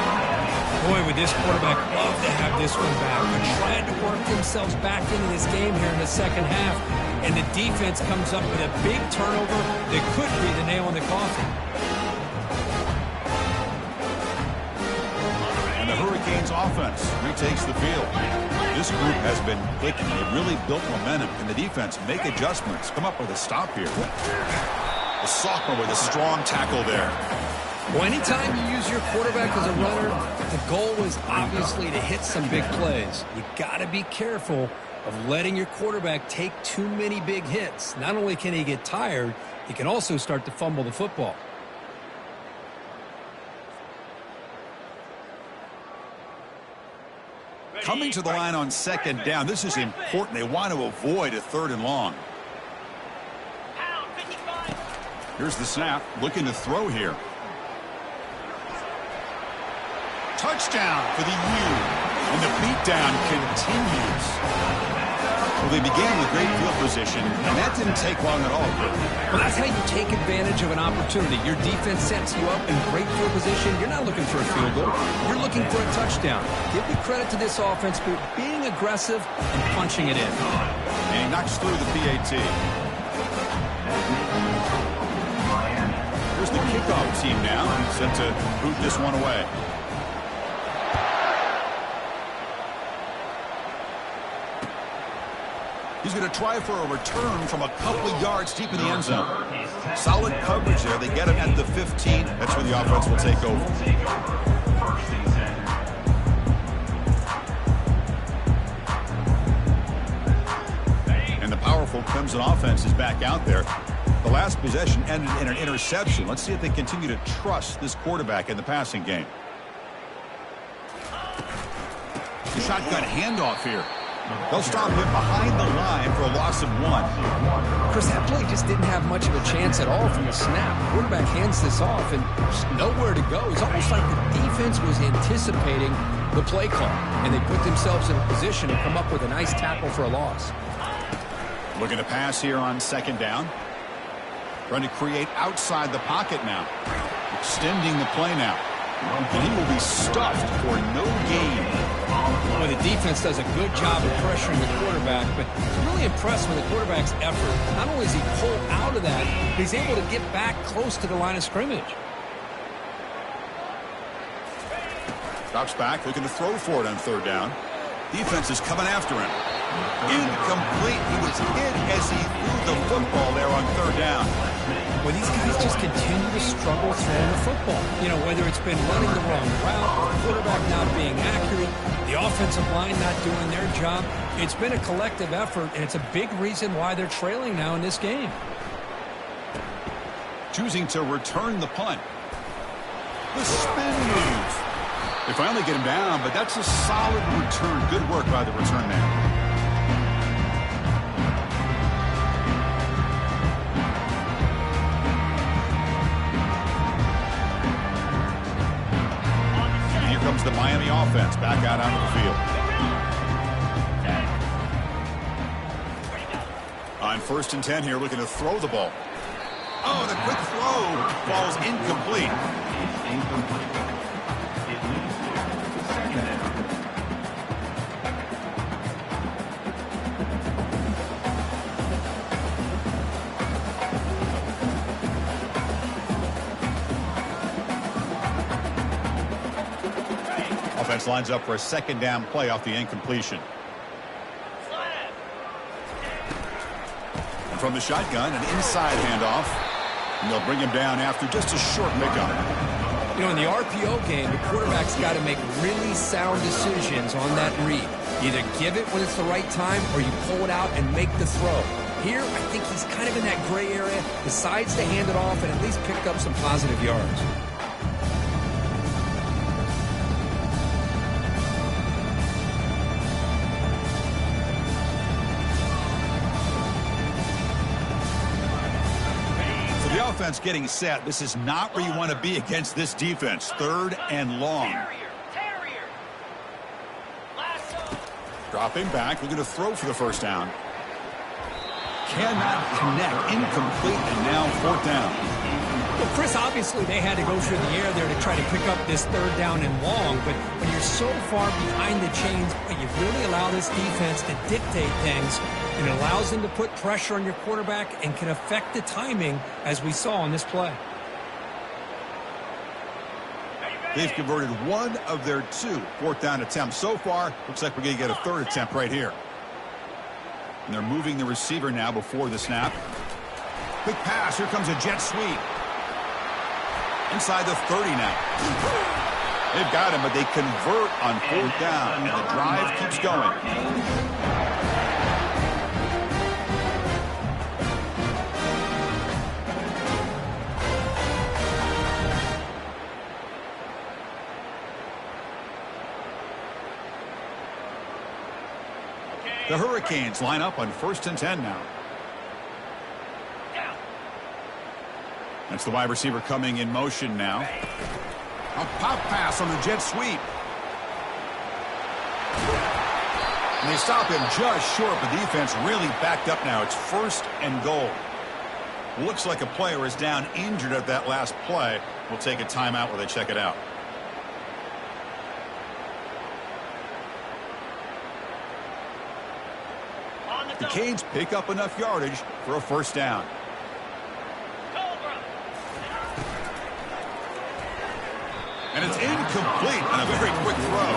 Speaker 2: Boy, would this quarterback love to have this one back. They're trying to work themselves back into this game here in the second half. And the defense comes up with a big turnover that could be the nail in the coffin.
Speaker 1: And the Hurricanes offense retakes the field. This group has been clicking. They've really built momentum. And the defense make adjustments. Come up with a stop here. The sophomore with a strong tackle there.
Speaker 2: Well, anytime you use your quarterback as a runner, the goal is obviously to hit some big plays. You got to be careful of letting your quarterback take too many big hits. Not only can he get tired, he can also start to fumble the football.
Speaker 1: Coming to the line on second down. This is important. They want to avoid a third and long. Here's the snap. Looking to throw here. Touchdown for the U. And the beatdown continues. Well, they began with great field position, and that didn't take long at all.
Speaker 2: Well, that's how you take advantage of an opportunity. Your defense sets you up in great field position. You're not looking for a field goal. You're looking for a touchdown. Give the credit to this offense for being aggressive and punching it in.
Speaker 1: And he knocks through the PAT. Here's the kickoff team now, set to boot this one away. He's going to try for a return from a couple of yards deep in the end zone. Solid coverage there. They get him at the 15. That's where the offense will take over. And the powerful Clemson offense is back out there. The last possession ended in an interception. Let's see if they continue to trust this quarterback in the passing game. The shotgun handoff here. They'll stop him behind the line for a loss of 1.
Speaker 2: Chris, that play just didn't have much of a chance at all from the snap. The quarterback hands this off and there's nowhere to go. It's almost like the defense was anticipating the play call, and they put themselves in a position to come up with a nice tackle for a loss.
Speaker 1: Looking to pass here on second down. Trying to create outside the pocket now. Extending the play now. And he will be stuffed for no gain.
Speaker 2: Well, the defense does a good job of pressuring the quarterback, but I'm really impressed with the quarterback's effort. Not only is he pulled out of that, but he's able to get back close to the line of scrimmage.
Speaker 1: Drops back, looking to throw for it on third down. Defense is coming after him. Incomplete. He was hit as he threw the football there on third down.
Speaker 2: Well, these guys just continue to struggle throwing the football. You know, whether it's been running the wrong route, the quarterback not being accurate, the offensive line not doing their job. It's been a collective effort, and it's a big reason why they're trailing now in this game.
Speaker 1: Choosing to return the punt. The spin move. They finally get him down, but that's a solid return. Good work by the return man. Comes the Miami offense back out onto the field. On 1st and 10 here, looking to throw the ball. Oh, the quick throw falls incomplete. Offense lines up for a second down play off the incompletion. And from the shotgun, an inside handoff. And they'll bring him down after just a short pickup.
Speaker 2: You know, in the RPO game, the quarterback's got to make really sound decisions on that read. Either give it when it's the right time or you pull it out and make the throw. Here, I think he's kind of in that gray area, decides to hand it off and at least pick up some positive yards.
Speaker 1: The offense getting set. This is not where you want to be against this defense. 3rd and long. Dropping back, looking to throw for the first down. Cannot connect, incomplete, and now 4th down.
Speaker 2: Well, Chris, obviously they had to go through the air there to try to pick up this 3rd down and long, but when you're so far behind the chains, you really allow this defense to dictate things, and it allows them to put pressure on your quarterback and can affect the timing, as we saw on this play.
Speaker 1: They've converted 1 of their 2 4th down attempts so far. Looks like we're going to get a 3rd attempt right here. And they're moving the receiver now before the snap. Quick pass. Here comes a jet sweep. Inside the 30 now. They've got him, but they convert on 4th down, and the drive keeps going. The Hurricanes line up on 1st and 10 now. That's the wide receiver coming in motion now. A pop pass on the jet sweep. And they stop him just short, but the defense really backed up now. It's 1st and goal. Looks like a player is down injured at that last play. We'll take a timeout while they check it out. The Canes pick up enough yardage for a 1st down. And it's incomplete on a very quick throw.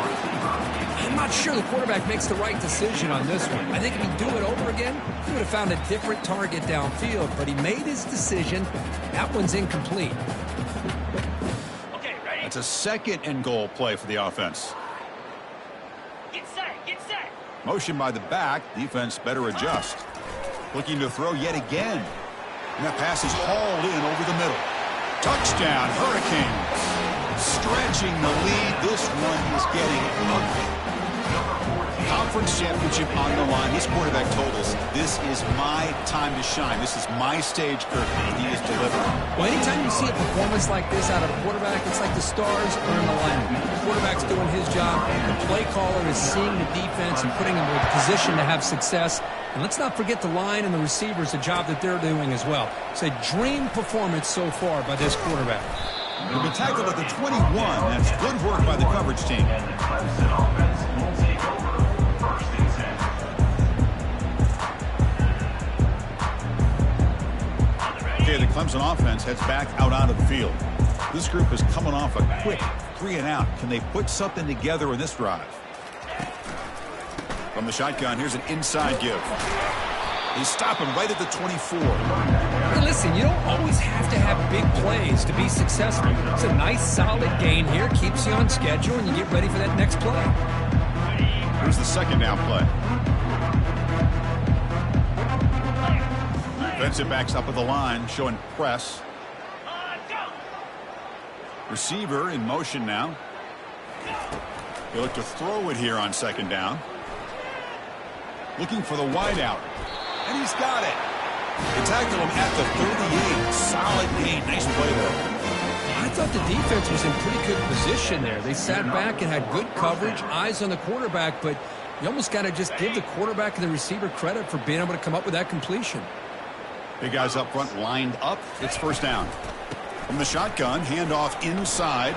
Speaker 2: I'm not sure the quarterback makes the right decision on this one. I think if he'd do it over again, he would have found a different target downfield, but he made his decision. That one's incomplete.
Speaker 3: Okay, ready?
Speaker 1: It's a 2nd and goal play for the offense.
Speaker 3: Get set.
Speaker 1: Motion by the back. Defense better adjust. Looking to throw yet again. And that pass is hauled in over the middle. Touchdown, Hurricanes. Stretching the lead. This one is getting ugly. Conference championship on the line. This quarterback told us, this is my time to shine. This is my stage curtain, and he is delivering.
Speaker 2: Well, anytime you see a performance like this out of a quarterback, it's like the stars are in alignment. The quarterback's doing his job. The play caller is seeing the defense and putting them in a position to have success. And let's not forget the line and the receivers, the job that they're doing as well. It's a dream performance so far by this quarterback.
Speaker 1: They've been tackled at the 21. That's good work by the coverage team.
Speaker 3: And the Clemson offense will take over 1st and 10.
Speaker 1: Okay, the Clemson offense heads back out onto the field. This group is coming off a quick 3 and out. Can they put something together in this drive? From the shotgun, here's an inside give. They stop him right at the 24.
Speaker 2: Hey, listen, you don't always have to have big plays to be successful. It's a nice, solid gain here. Keeps you on schedule, and you get ready for that next play.
Speaker 1: Here's the 2nd down play. Defensive backs up at the line, showing press. Receiver in motion now. They look to throw it here on 2nd down. Looking for the wide out. And he's got it. They tackled him at the 38. Solid gain. Nice play there.
Speaker 2: I thought the defense was in pretty good position there. They sat back and had good coverage, eyes on the quarterback, but you almost got to just give the quarterback and the receiver credit for being able to come up with that completion.
Speaker 1: Big guys up front lined up. It's 1st down. From the shotgun, handoff inside.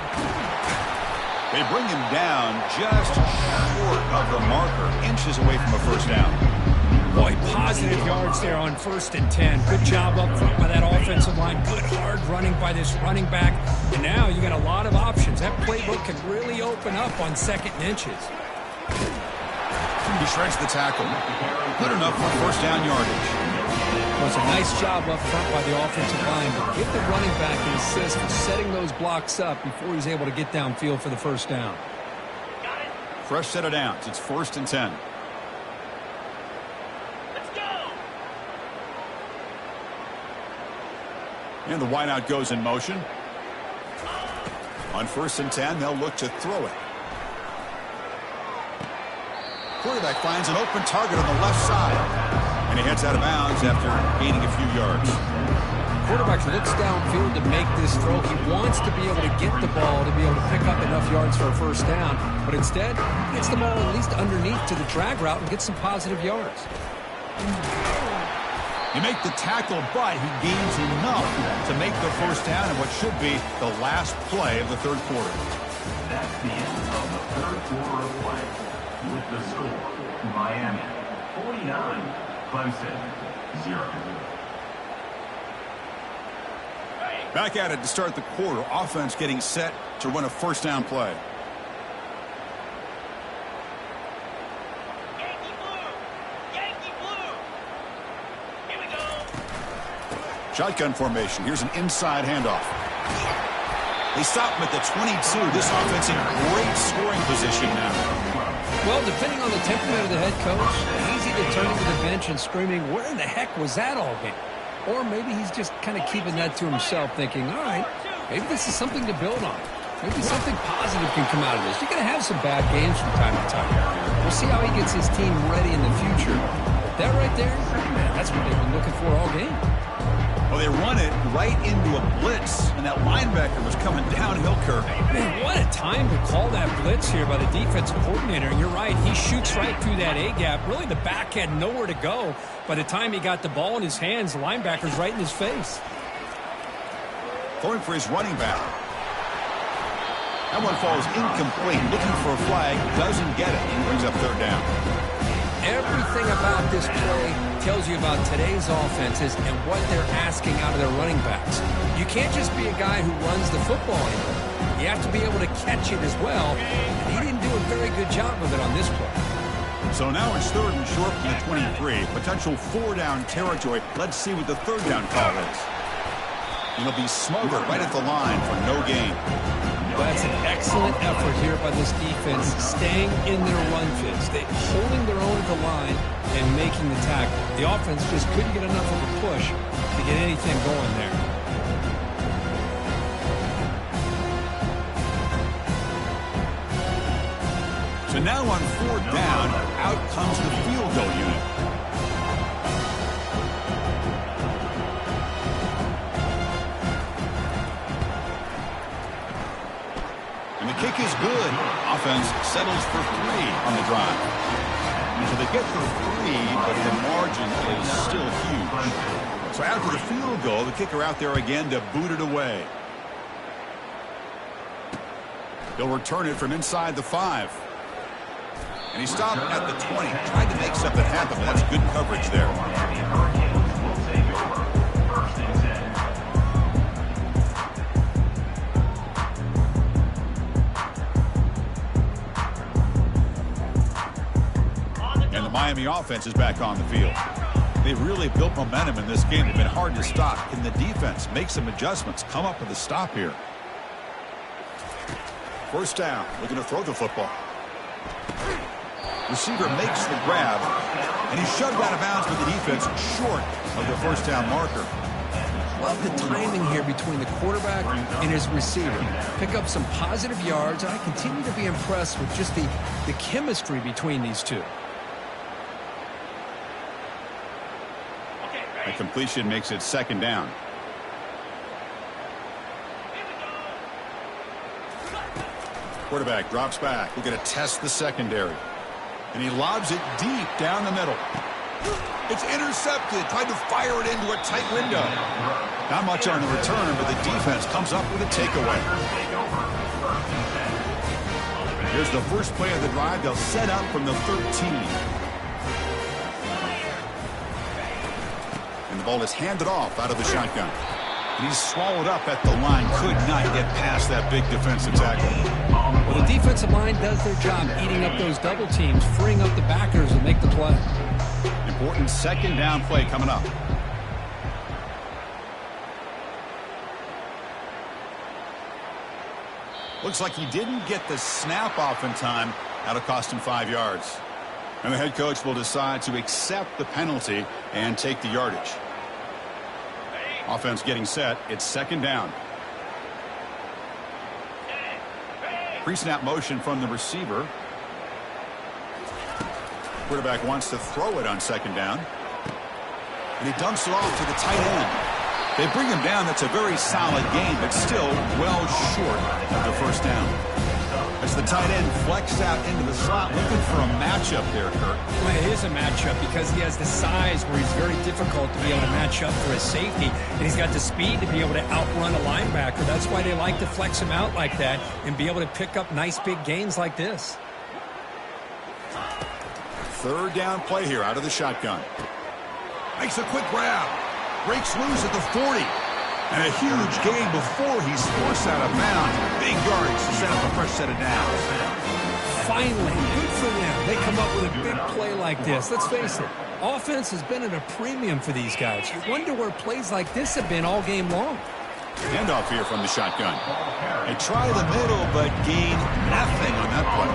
Speaker 1: They bring him down just short of the marker, inches away from a 1st down.
Speaker 2: Boy, positive yards there on 1st and 10. Good job up front by that offensive line. Good hard running by this running back. And now you got a lot of options. That playbook can really open up on 2nd and inches.
Speaker 1: He shreds the tackle. Good enough for 1st down yardage.
Speaker 2: Well, it's a nice job up front by the offensive line, but give the running back an assist for setting those blocks up before he's able to get downfield for the 1st down.
Speaker 1: Fresh set of downs. It's 1st and 10. And the wideout goes in motion. On 1st and 10, they'll look to throw it. Quarterback finds an open target on the left side. And he heads out of bounds after gaining a few yards.
Speaker 2: Quarterback looks downfield to make this throw. He wants to be able to get the ball to be able to pick up enough yards for a 1st down. But instead, he gets the ball at least underneath to the drag route and gets some positive yards.
Speaker 1: You make the tackle, but he gains enough to make the 1st down in what should be the last play of the 3rd quarter.
Speaker 3: That's the end of the 3rd quarter of play. With the score, Miami 49, Clemson 0.
Speaker 1: Back at it to start the quarter. Offense getting set to run a 1st down play. Shotgun formation. Here's an inside handoff. They stop him at the 22. This offense in great scoring position now.
Speaker 2: Well, depending on the temperament of the head coach, easy to turn to the bench and screaming, where in the heck was that all game? Or maybe he's just kind of keeping that to himself, thinking, all right, maybe this is something to build on. Maybe something positive can come out of this. You're going to have some bad games from time to time. We'll see how he gets his team ready in the future. But that right there, man, that's what they've been looking for all game.
Speaker 1: Well, they run it right into a blitz, and that linebacker was coming downhill curve.
Speaker 2: Man, what a time to call that blitz here by the defensive coordinator. And you're right, he shoots right through that A-gap. Really, the back had nowhere to go. By the time he got the ball in his hands, the linebacker's right in his face.
Speaker 1: Throwing for his running back. That one falls incomplete. Looking for a flag, doesn't get it. Brings up 3rd down.
Speaker 2: Everything about this play tells you about today's offenses and what they're asking out of their running backs. You can't just be a guy who runs the football anymore. You have to be able to catch it as well, and he didn't do a very good job of it on this play.
Speaker 1: So now it's 3rd and short from the 23. Potential 4-down territory. Let's see what the 3rd down call is. It'll be smothered right at the line for no gain.
Speaker 2: Well, that's an excellent effort here by this defense, staying in their run fits. They holding their own at the line and making the tackle. The offense just couldn't get enough of a push to get anything going there.
Speaker 1: So now on 4th down, out comes the field goal unit. And the kick is good. Offense settles for 3 on the drive. So they get the 3, but the margin is still huge. So after the field goal, the kicker out there again to boot it away. They'll return it from inside the 5. And he stopped at the 20. Tried to make something happen, but that's good coverage there. And the Miami offense is back on the field. They've really built momentum in this game. They've been hard to stop. Can the defense make some adjustments, come up with a stop here? 1st down, looking to throw the football. Receiver makes the grab, and he's shoved out of bounds with the defense short of the 1st down marker.
Speaker 2: Love the timing here between the quarterback and his receiver. Pick up some positive yards, and I continue to be impressed with just the chemistry between these two.
Speaker 1: A completion makes it 2nd down. Quarterback drops back. We're going to test the secondary. And he lobs it deep down the middle. It's intercepted. Tried to fire it into a tight window. Not much on the return, but the defense comes up with a takeaway. Here's the first play of the drive. They'll set up from the 13. The ball is handed off out of the shotgun. And he's swallowed up at the line. Could not get past that big defensive tackle.
Speaker 2: Well, the defensive line does their job eating up those double teams, freeing up the backers to make the play.
Speaker 1: Important second down play coming up. Looks like he didn't get the snap off in time. That'll cost him 5 yards. And the head coach will decide to accept the penalty and take the yardage. Offense getting set. It's second down. Pre-snap motion from the receiver. Quarterback wants to throw it on second down. And he dumps it off to the tight end. They bring him down. That's a very solid game, but still well short of the first down. As the tight end flexed out into the slot, looking for a matchup there, Kirk.
Speaker 2: Well, it is a matchup because he has the size where he's very difficult to be able to match up for his safety, and he's got the speed to be able to outrun a linebacker. That's why they like to flex him out like that and be able to pick up nice big gains like this.
Speaker 1: Third down play here out of the shotgun. Makes a quick grab. Breaks loose at the 40. And a huge gain before he's forced out of bounds. Big yards to set up a fresh set of downs.
Speaker 2: Finally, good for them. They come up with a big play like this. Let's face it, offense has been at a premium for these guys. You wonder where plays like this have been all game long.
Speaker 1: Handoff here from the shotgun. They try the middle, but gain nothing on that play.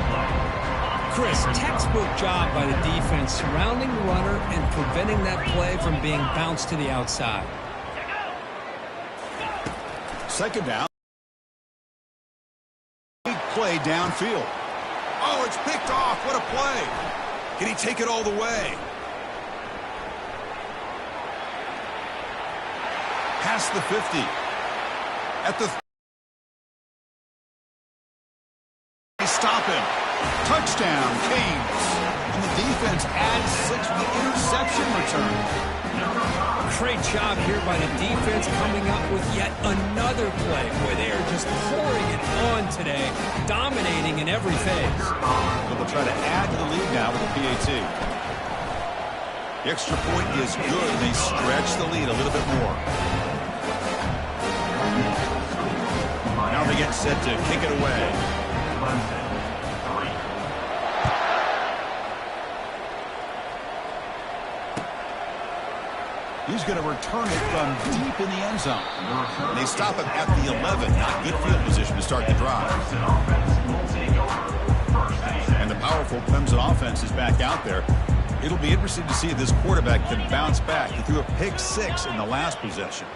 Speaker 2: Chris, textbook job by the defense surrounding the runner and preventing that play from being bounced to the outside.
Speaker 1: Second down. Big play downfield. Oh, it's picked off. What a play. Can he take it all the way? Past the 50. At the... They stop him. Touchdown, Canes. And the defense adds 6 with the interception return.
Speaker 2: Great job here by the defense coming up with yet another play. Boy, they are just pouring it on today, dominating in every phase.
Speaker 1: But they'll try to add to the lead now with the PAT. The extra point is good. They stretch the lead a little bit more. Now they get set to kick it away. He's going to return it from deep in the end zone. And they stop him at the 11. Not good field position to start the drive. And the powerful Clemson offense is back out there. It'll be interesting to see if this quarterback can bounce back. He threw a pick 6 in the last possession.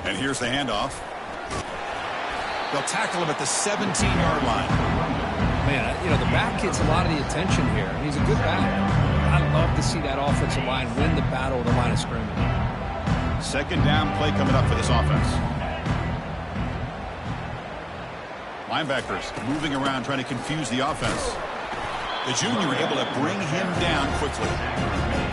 Speaker 1: And here's the handoff. They'll tackle him at the 17-yard line.
Speaker 2: Man, you know, the back gets a lot of the attention here. He's a good back. I love to see that offensive line win the battle of the line of scrimmage.
Speaker 1: Second down play coming up for this offense. Linebackers moving around trying to confuse the offense. The junior able to bring him down quickly.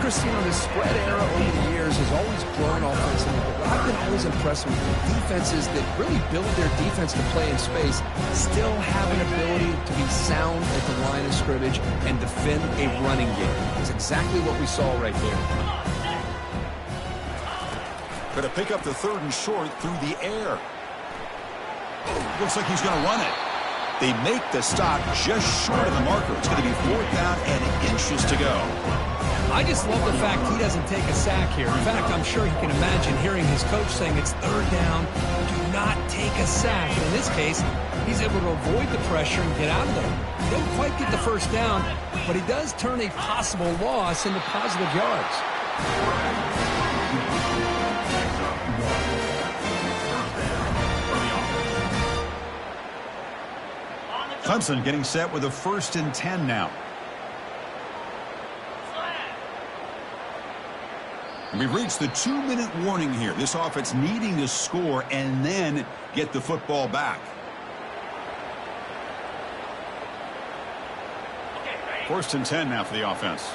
Speaker 2: Chris, you know, the spread era over the years has always grown offensively, but what I've been always impressed with the defenses that really build their defense to play in space still have an ability to be sound at the line of scrimmage and defend a running game. It's exactly what we saw right there.
Speaker 1: Going to pick up the 3rd and short through the air. Looks like he's going to run it. They make the stop just short of the marker. It's going to be 4th down and inches to go.
Speaker 2: I just love the fact he doesn't take a sack here. In fact, I'm sure he can imagine hearing his coach saying it's 3rd down. Do not take a sack. And in this case, he's able to avoid the pressure and get out of there. He didn't quite get the 1st down, but he does turn a possible loss into positive yards.
Speaker 1: Clemson getting set with a 1st and 10 now. And we've reached the 2-minute warning here. This offense needing to score and then get the football back. 1st and 10 now for the offense.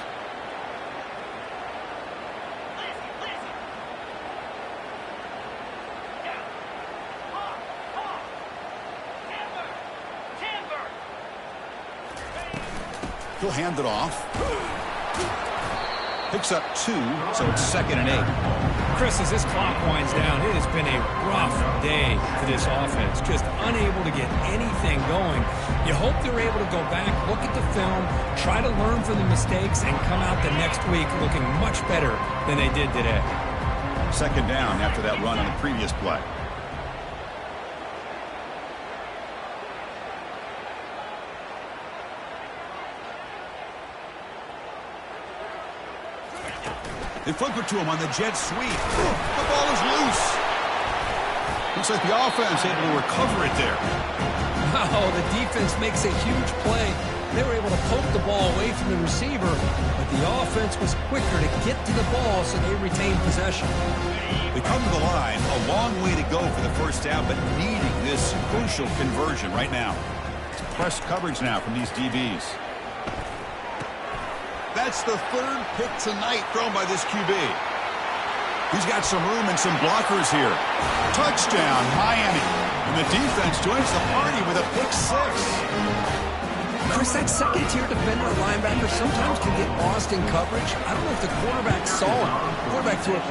Speaker 1: He'll hand it off. Picks up 2, so it's 2nd and 8.
Speaker 2: Chris, as this clock winds down, it has been a rough day for this offense. Just unable to get anything going. You hope they're able to go back, look at the film, try to learn from the mistakes, and come out the next week looking much better than they did today.
Speaker 1: 2nd down after that run on the previous play. They flip it to him on the jet sweep. The ball is loose. Looks like the offense able to recover it there.
Speaker 2: Oh, the defense makes a huge play. They were able to poke the ball away from the receiver, but the offense was quicker to get to the ball, so they retained possession.
Speaker 1: They come to the line, a long way to go for the first down, but needing this crucial conversion right now. Press coverage now from these DBs. That's the 3rd pick tonight thrown by this QB. He's got some room and some blockers here. Touchdown, Miami. And the defense joins the party with a pick 6.
Speaker 2: Chris, that second-tier defender or linebacker sometimes can get lost in coverage. I don't know if the quarterback saw him. The quarterback threw it